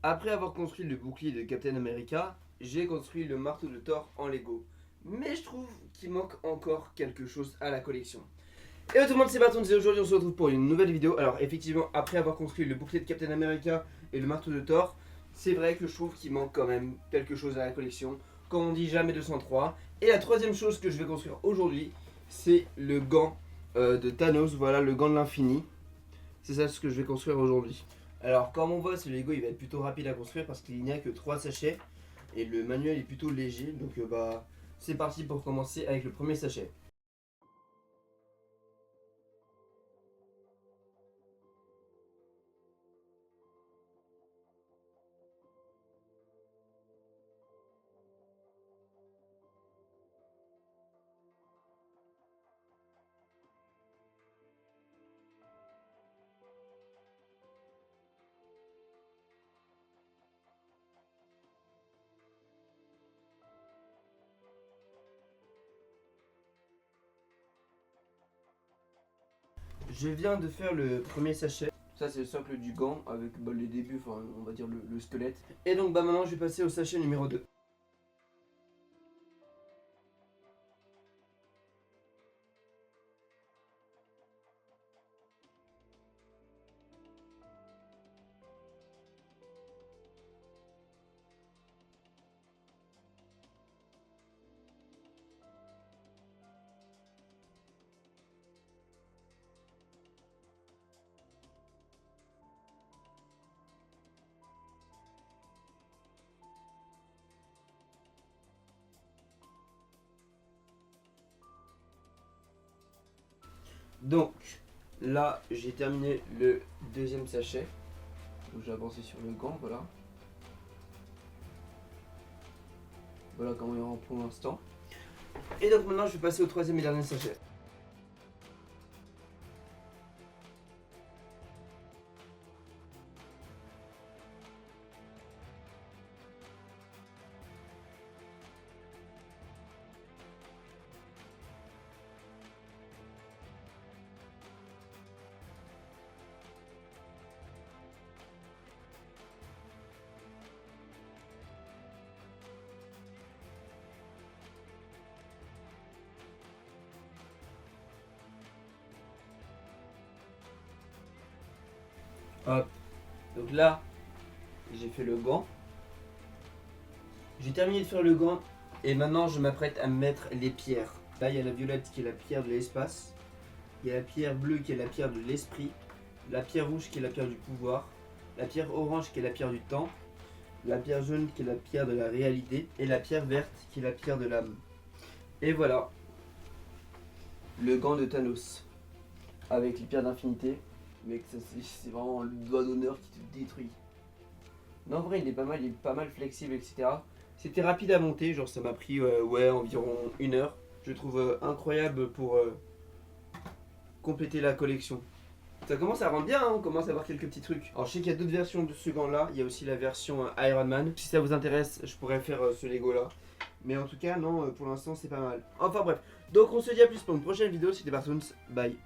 Après avoir construit le bouclier de Captain America, j'ai construit le marteau de Thor en Lego. Mais je trouve qu'il manque encore quelque chose à la collection. Et tout le monde, c'est Barton et aujourd'hui on se retrouve pour une nouvelle vidéo. Alors effectivement, après avoir construit le bouclier de Captain America et le marteau de Thor, c'est vrai que je trouve qu'il manque quand même quelque chose à la collection. Comme on dit, jamais 203. Et la troisième chose que je vais construire aujourd'hui, c'est le gant de Thanos, voilà, le gant de l'infini. C'est ça ce que je vais construire aujourd'hui. Alors comme on voit, ce Lego il va être plutôt rapide à construire parce qu'il n'y a que 3 sachets. Et le manuel est plutôt léger, donc c'est parti pour commencer avec le premier sachet. Je viens de faire le premier sachet. Ça c'est le socle du gant avec les débuts, enfin on va dire le squelette. Et donc maintenant je vais passer au sachet numéro 2. Donc là j'ai terminé le deuxième sachet. Donc j'ai avancé sur le gant, voilà. Voilà comment il rend pour l'instant. Et donc maintenant je vais passer au troisième et dernier sachet. Hop. Donc là, j'ai fait le gant. J'ai terminé de faire le gant et maintenant je m'apprête à mettre les pierres. Là, il y a la violette qui est la pierre de l'espace. Il y a la pierre bleue qui est la pierre de l'esprit. La pierre rouge qui est la pierre du pouvoir. La pierre orange qui est la pierre du temps. La pierre jaune qui est la pierre de la réalité. Et la pierre verte qui est la pierre de l'âme. Et voilà. Le gant de Thanos. Avec les pierres d'infinité. Mec, ça c'est vraiment le doigt d'honneur qui te détruit. Non, en vrai, il est pas mal flexible, etc. C'était rapide à monter, genre ça m'a pris environ 1 heure. Je trouve incroyable pour compléter la collection. Ça commence à rendre bien, hein, on commence à avoir quelques petits trucs. Alors je sais qu'il y a d'autres versions de ce gant là, il y a aussi la version Iron Man. Si ça vous intéresse, je pourrais faire ce Lego là. Mais en tout cas, non, pour l'instant c'est pas mal. Enfin bref, donc on se dit à plus pour une prochaine vidéo, c'était Bartoons, bye.